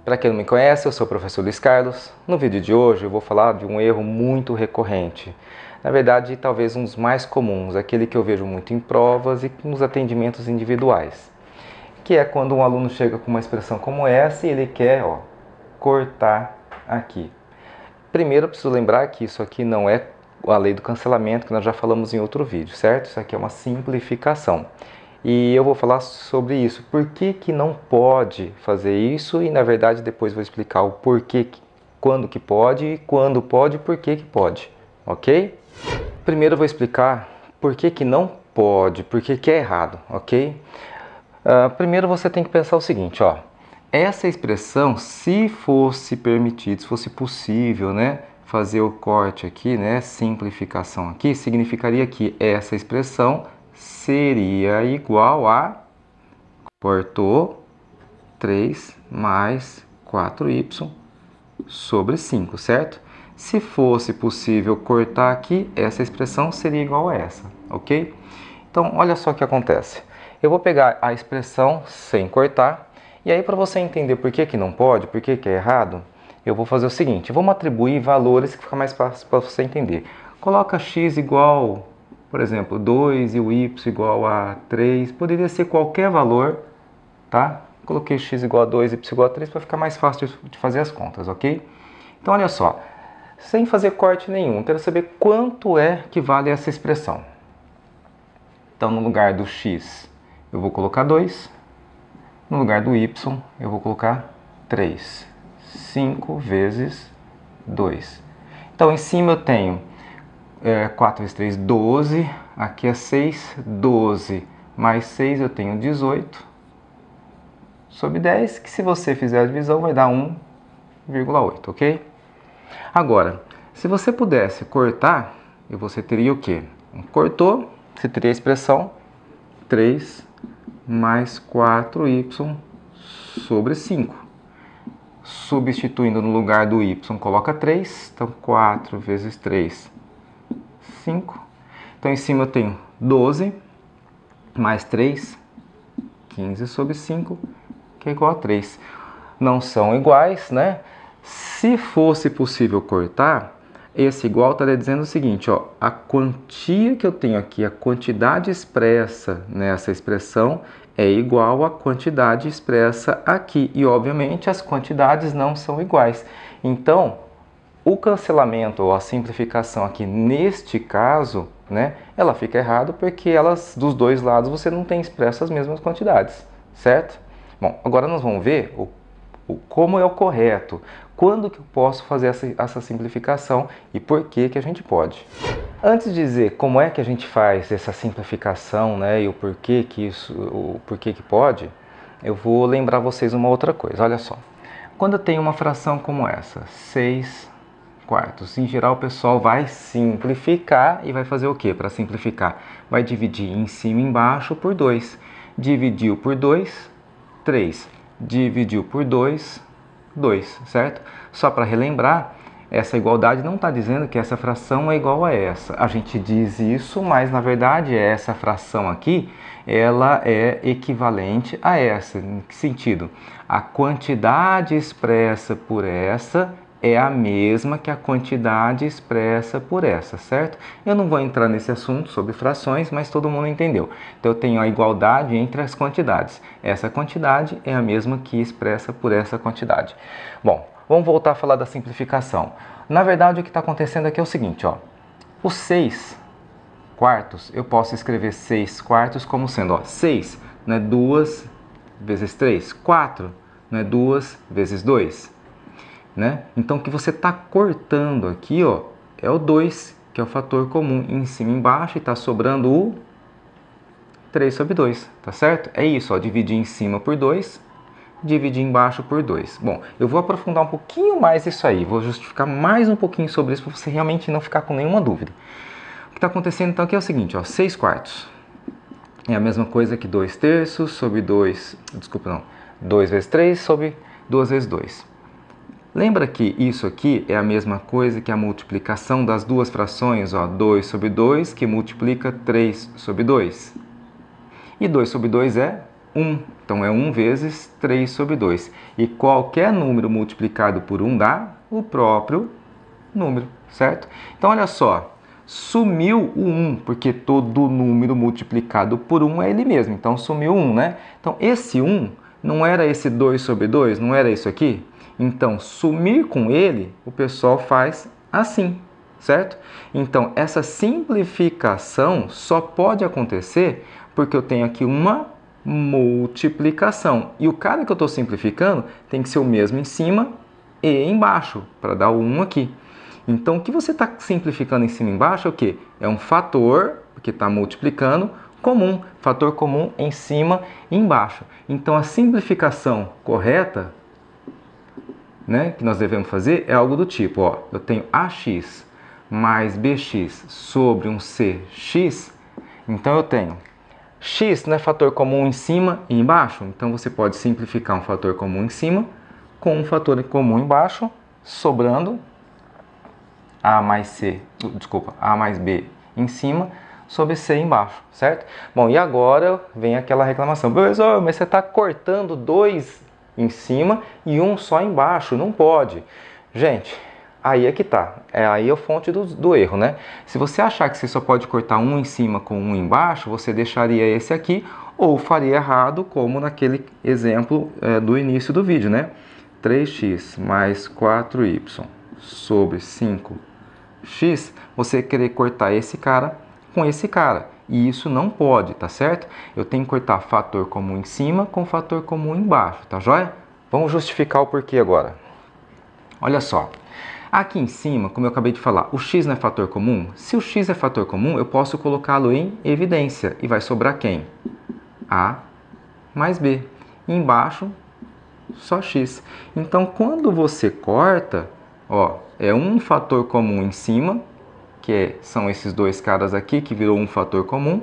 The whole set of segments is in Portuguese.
Para quem não me conhece, eu sou o professor Luiz Carlos. No vídeo de hoje eu vou falar de um erro muito recorrente. Na verdade, talvez um dos mais comuns, aquele que eu vejo muito em provas e nos atendimentos individuais. Que é quando um aluno chega com uma expressão como essa e ele quer cortar aqui. Primeiro eu preciso lembrar que isso aqui não é a lei do cancelamento, que nós já falamos em outro vídeo, certo? Isso aqui é uma simplificação. E eu vou falar sobre isso, por que não pode fazer isso e na verdade depois vou explicar o porquê, quando que pode e quando pode e por que pode, ok? Primeiro eu vou explicar por que não pode, por que é errado, ok? Primeiro você tem que pensar o seguinte, essa expressão, se fosse permitido, se fosse possível, né, fazer o corte aqui, né, simplificação aqui, significaria que essa expressão seria igual a cortou 3 mais 4y sobre 5, certo? Se fosse possível cortar aqui, essa expressão seria igual a essa, ok? Então, olha só o que acontece. Eu vou pegar a expressão sem cortar, e aí para você entender por que não pode, por que é errado, eu vou fazer o seguinte, vamos atribuir valores que fica mais fácil para você entender. Coloca x igual, por exemplo, 2 e o y igual a 3, poderia ser qualquer valor, tá? Coloquei x igual a 2 e y igual a 3 para ficar mais fácil de fazer as contas, ok? Então, olha só, sem fazer corte nenhum, quero saber quanto é que vale essa expressão. Então, no lugar do x, eu vou colocar 2. No lugar do y, eu vou colocar 3. 5 vezes 2. Então, em cima eu tenho 4 vezes 3, 12. Aqui é 6, 12. Mais 6 eu tenho 18. Sobre 10, que se você fizer a divisão vai dar 1,8, ok? Agora, se você pudesse cortar, você teria o quê? Cortou, você teria a expressão 3 mais 4y sobre 5. Substituindo no lugar do y, coloca 3. Então, 4 vezes 3, 5. Então, em cima eu tenho 12 mais 3, 15 sobre 5, que é igual a 3. Não são iguais, né? Se fosse possível cortar, esse igual estaria dizendo o seguinte, a quantia que eu tenho aqui, a quantidade expressa nessa expressão é igual à quantidade expressa aqui. E, obviamente, as quantidades não são iguais. Então, o cancelamento ou a simplificação aqui, neste caso, né, ela fica errada porque dos dois lados você não tem expresso as mesmas quantidades, certo? Bom, agora nós vamos ver como é o correto, quando que eu posso fazer essa simplificação e por que a gente pode. Antes de dizer como é que a gente faz essa simplificação, né, e o porquê que pode, eu vou lembrar vocês uma outra coisa. Olha só, quando eu tenho uma fração como essa, 6 quartos, em geral o pessoal vai simplificar e vai fazer o que para simplificar? Vai dividir em cima e embaixo por 2. Dividiu por 2, 3. Dividiu por 2, 2, certo? Só para relembrar, essa igualdade não está dizendo que essa fração é igual a essa. A gente diz isso, mas na verdade essa fração aqui, ela é equivalente a essa. Em que sentido? A quantidade expressa por essa é a mesma que a quantidade expressa por essa, certo? Eu não vou entrar nesse assunto sobre frações, mas todo mundo entendeu. Então eu tenho a igualdade entre as quantidades. Essa quantidade é a mesma que expressa por essa quantidade. Bom, vamos voltar a falar da simplificação. Na verdade, o que está acontecendo aqui é o seguinte, os 6 quartos, eu posso escrever 6 quartos como sendo, 6 não é 2 vezes 3, 4 não é 2 vezes 2. Né? Então, o que você está cortando aqui, é o 2, que é o fator comum em cima e embaixo, e está sobrando o 3 sobre 2, tá certo? É isso, dividir em cima por 2, dividir embaixo por 2. Bom, eu vou aprofundar um pouquinho mais isso aí, vou justificar mais um pouquinho sobre isso, para você realmente não ficar com nenhuma dúvida. O que está acontecendo então aqui é o seguinte, 6 quartos. É a mesma coisa que 2 terços sobre 2 vezes 3 sobre 2 vezes 2. Lembra que isso aqui é a mesma coisa que a multiplicação das duas frações, 2 sobre 2, que multiplica 3 sobre 2. E 2 sobre 2 é 1. Então, é 1 vezes 3 sobre 2. E qualquer número multiplicado por 1 dá o próprio número, certo? Então, olha só. Sumiu o 1, porque todo número multiplicado por 1 é ele mesmo. Então, sumiu 1, né? Então, esse 1 não era esse 2 sobre 2? Não era isso aqui? Então, sumir com ele, o pessoal faz assim, certo? Então, essa simplificação só pode acontecer porque eu tenho aqui uma multiplicação. E o cara que eu estou simplificando tem que ser o mesmo em cima e embaixo, para dar o 1 aqui. Então, o que você está simplificando em cima e embaixo é o quê? É um fator, porque está multiplicando, comum. Fator comum em cima e embaixo. Então, a simplificação correta, né, que nós devemos fazer é algo do tipo, ó, eu tenho AX mais BX sobre um CX, então eu tenho X, né, fator comum em cima e embaixo, então você pode simplificar um fator comum em cima com um fator comum embaixo, sobrando A mais B em cima sobre C embaixo, certo? Bom, e agora vem aquela reclamação, professor, mas você está cortando 2 em cima e 1 só embaixo, não pode. Gente, aí é que tá, aí é a fonte do erro, né? Se você achar que você só pode cortar 1 em cima com 1 embaixo, você deixaria esse aqui ou faria errado, como naquele exemplo do início do vídeo, né? 3x mais 4y sobre 5x, você querer cortar esse cara com esse cara. E isso não pode, tá certo? Eu tenho que cortar fator comum em cima com fator comum embaixo, tá joia? Vamos justificar o porquê agora. Olha só. Aqui em cima, como eu acabei de falar, o x não é fator comum? Se o x é fator comum, eu posso colocá-lo em evidência. E vai sobrar quem? A mais B. E embaixo, só x. Então, quando você corta, ó, é um fator comum em cima, que são esses dois caras aqui, que virou um fator comum,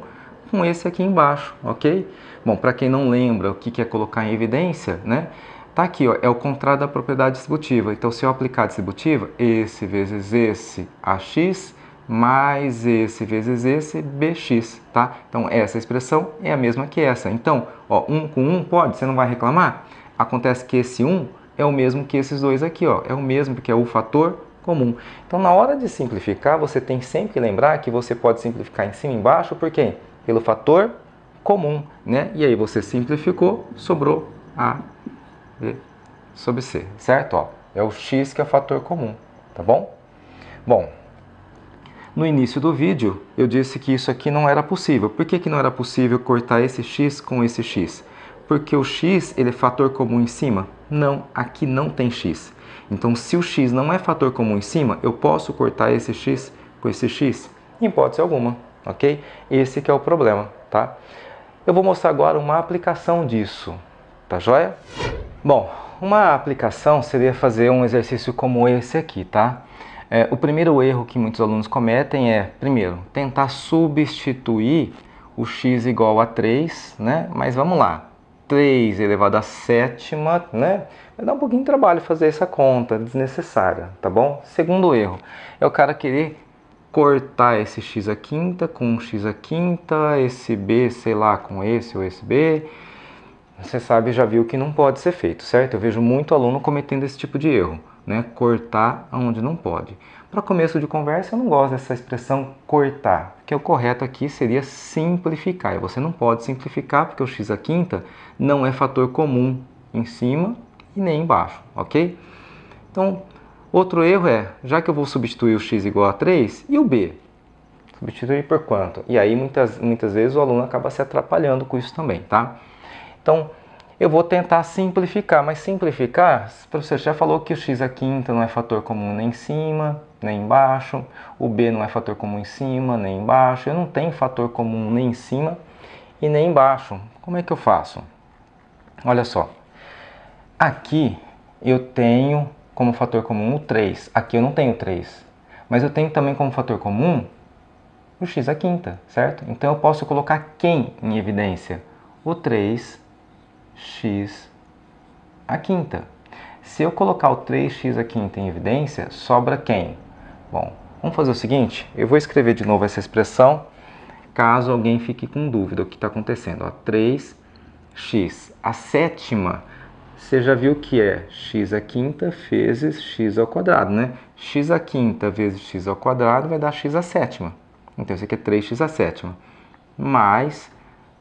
com esse aqui embaixo, ok? Bom, para quem não lembra o que é colocar em evidência, né? Tá aqui, ó, é o contrário da propriedade distributiva. Então, se eu aplicar a distributiva, esse vezes esse AX, mais esse vezes esse BX, tá? Então, essa expressão é a mesma que essa. Então, ó, 1 com 1 pode, você não vai reclamar? Acontece que esse 1 é o mesmo que esses dois aqui, ó. É o mesmo, porque é o fator comum. Então, na hora de simplificar, você tem sempre que lembrar que você pode simplificar em cima e embaixo, por quê? Pelo fator comum, né? E aí você simplificou, sobrou A sobre C, certo? Ó, é o x que é o fator comum, tá bom? Bom, no início do vídeo eu disse que isso aqui não era possível. Por que não era possível cortar esse x com esse x? Porque o x ele é fator comum em cima? Não, aqui não tem x. Então, se o x não é fator comum em cima, eu posso cortar esse x com esse x? Em hipótese alguma, ok? Esse que é o problema, tá? Eu vou mostrar agora uma aplicação disso, tá joia? Bom, uma aplicação seria fazer um exercício como esse aqui, tá? O primeiro erro que muitos alunos cometem é, primeiro, tentar substituir o x igual a 3, né? Mas vamos lá, 3 elevado a sétima, né? Vai dar um pouquinho de trabalho fazer essa conta desnecessária, tá bom? Segundo erro, é o cara querer cortar esse x à quinta com um x à quinta, esse b, sei lá, com esse ou esse b. Você sabe, já viu que não pode ser feito, certo? Eu vejo muito aluno cometendo esse tipo de erro, né? Cortar onde não pode. Para começo de conversa, eu não gosto dessa expressão cortar, porque o correto aqui seria simplificar. E você não pode simplificar porque o x à quinta não é fator comum em cima e nem embaixo, ok? Então, outro erro é, já que eu vou substituir o x igual a 3, e o b? Substituir por quanto? E aí, muitas vezes, o aluno acaba se atrapalhando com isso também, tá? Então, eu vou tentar simplificar, mas simplificar, o professor já falou que o x à quinta não é fator comum nem em cima, nem embaixo, o b não é fator comum em cima, nem embaixo, eu não tenho fator comum nem em cima e nem embaixo. Como é que eu faço? Olha só, aqui eu tenho como fator comum o 3, aqui eu não tenho 3, mas eu tenho também como fator comum o x à quinta, certo? Então eu posso colocar quem em evidência? O 3x à quinta. Se eu colocar o 3x à quinta em evidência, sobra quem? Bom, vamos fazer o seguinte, eu vou escrever de novo essa expressão, caso alguém fique com dúvida do que está acontecendo. Ó, 3x x à sétima, você já viu que é x à quinta vezes x ao quadrado, né? X à quinta vezes x ao quadrado vai dar x à sétima. Então, isso aqui é 3x à sétima. Mais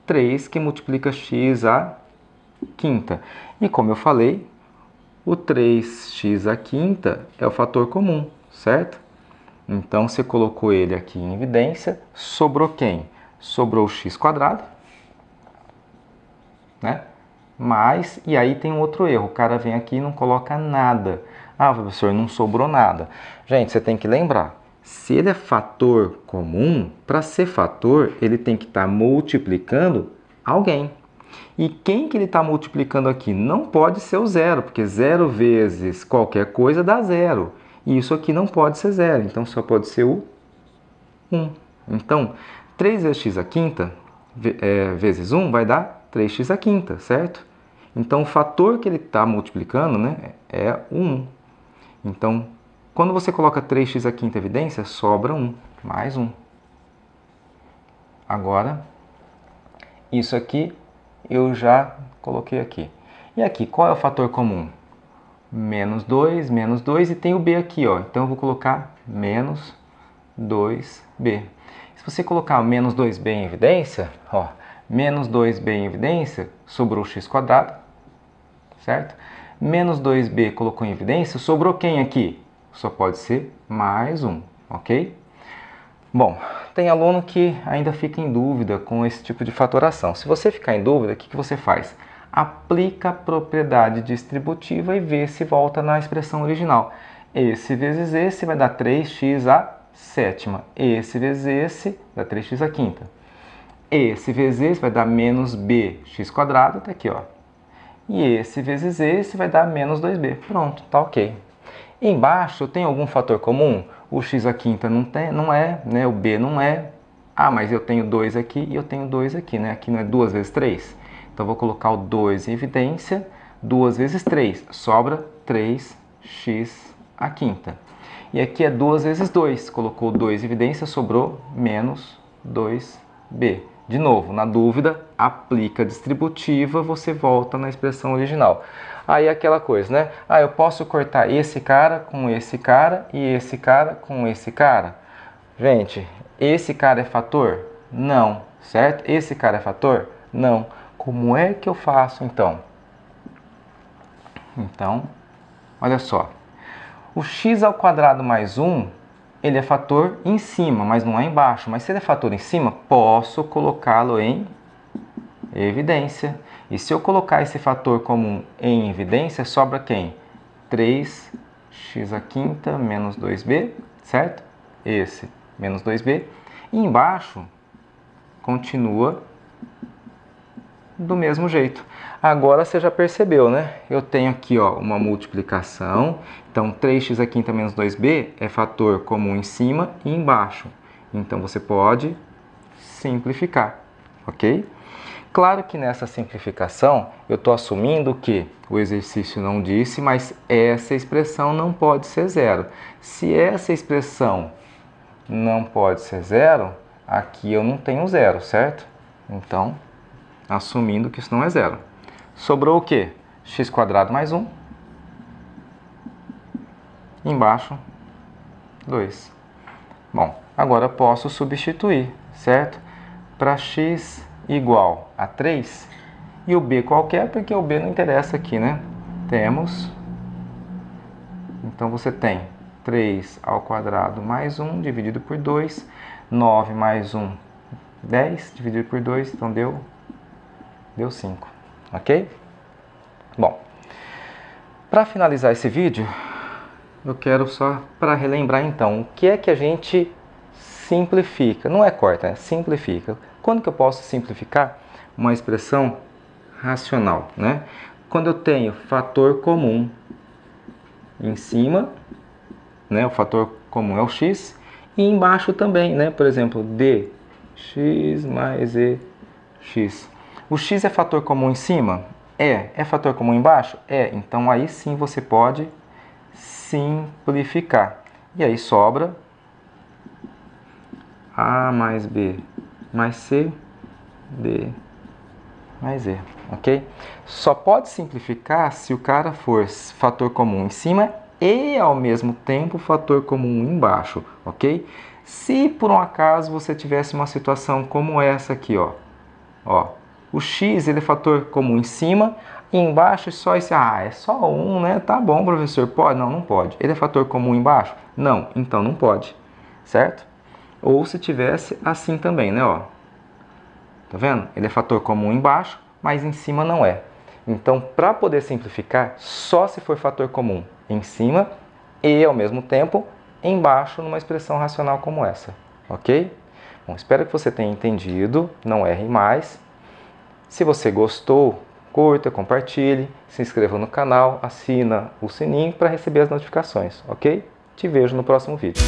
3 que multiplica x à quinta. E como eu falei, o 3x à quinta é o fator comum, certo? Então, você colocou ele aqui em evidência. Sobrou quem? Sobrou o x quadrado, né? Mas, e aí tem um outro erro, o cara vem aqui e não coloca nada. Ah, professor, não sobrou nada. Gente, você tem que lembrar, se ele é fator comum, para ser fator, ele tem que estar multiplicando alguém. E quem que ele está multiplicando aqui? Não pode ser o zero, porque 0 vezes qualquer coisa dá zero. E isso aqui não pode ser zero, então só pode ser o 1. Então, 3 vezes x à quinta vezes 1 vai dar 3x à quinta, certo? Então, o fator que ele está multiplicando, né, é o 1. Então, quando você coloca 3x à quinta em evidência, sobra 1, mais 1. Agora, isso aqui eu já coloquei aqui. E aqui, qual é o fator comum? Menos 2, e tem o b aqui, ó. Então, eu vou colocar menos 2b. Se você colocar menos 2b em evidência, ó, menos 2b em evidência, sobrou x quadrado, certo? Menos 2b colocou em evidência, sobrou quem aqui? Só pode ser mais 1, ok? Bom, tem aluno que ainda fica em dúvida com esse tipo de fatoração. Se você ficar em dúvida, o que você faz? Aplica a propriedade distributiva e vê se volta na expressão original. Esse vezes esse vai dar 3x à sétima. Esse vezes esse dá 3x à quinta. Esse vezes esse vai dar menos bx quadrado, tá aqui, ó. E esse vezes esse vai dar menos 2b. Pronto, tá ok. Embaixo tem algum fator comum? O x à quinta não é, né? O b não é. Ah, mas eu tenho 2 aqui e eu tenho 2 aqui, né? Aqui não é 2 vezes 3? Então, eu vou colocar o 2 em evidência. 2 vezes 3, sobra 3x à quinta. E aqui é 2 vezes 2. Colocou 2 em evidência, sobrou menos 2b. De novo, na dúvida, aplica a distributiva, você volta na expressão original. Aí aquela coisa, né? Ah, eu posso cortar esse cara com esse cara e esse cara com esse cara? Gente, esse cara é fator? Não, certo? Esse cara é fator? Não. Como é que eu faço então? Então, olha só. O x ao quadrado mais 1, ele é fator em cima, mas não é embaixo. Mas se ele é fator em cima, posso colocá-lo em evidência. E se eu colocar esse fator comum em evidência, sobra quem? 3x à quinta menos 2b, certo? Esse menos 2b. E embaixo continua do mesmo jeito. Agora você já percebeu, né? Eu tenho aqui, ó, uma multiplicação. Então, 3x à quinta menos 2b é fator comum em cima e embaixo. Então, você pode simplificar, ok? Claro que nessa simplificação eu estou assumindo que o exercício não disse, mas essa expressão não pode ser zero. Se essa expressão não pode ser zero, aqui eu não tenho zero, certo? Então, assumindo que isso não é zero. Sobrou o quê? X quadrado mais 1. Embaixo, 2. Bom, agora eu posso substituir, certo? Para x igual a 3, e o b qualquer, porque o b não interessa aqui, né? Temos, então você tem 3 ao quadrado mais 1 dividido por 2, 9 mais 1, 10 dividido por 2, então deu 5, ok? Bom, para finalizar esse vídeo, eu quero só para relembrar então, o que é que a gente simplifica? Não é corta, é simplifica. Quando que eu posso simplificar uma expressão racional, né? Quando eu tenho fator comum em cima, né? O fator comum é o x, e embaixo também, né? Por exemplo, dx mais ex. O x é fator comum em cima? É fator comum embaixo? Então aí sim você pode simplificar. E aí sobra a mais b mais c, d mais e. ok? Só pode simplificar se o cara for fator comum em cima e ao mesmo tempo fator comum embaixo, ok? Se por um acaso você tivesse uma situação como essa aqui, ó, o x ele é fator comum em cima e embaixo é só esse, é só 1, né? Tá bom, professor, pode? Não, não pode. Ele é fator comum embaixo? Não, então não pode, certo? Ou se tivesse assim também, né, ó. Tá vendo? Ele é fator comum embaixo, mas em cima não é. Então, para poder simplificar, só se for fator comum em cima e, ao mesmo tempo, embaixo numa expressão racional como essa, ok? Bom, espero que você tenha entendido, não erre mais. Se você gostou, curta, compartilhe, se inscreva no canal, assina o sininho para receber as notificações, ok? Te vejo no próximo vídeo.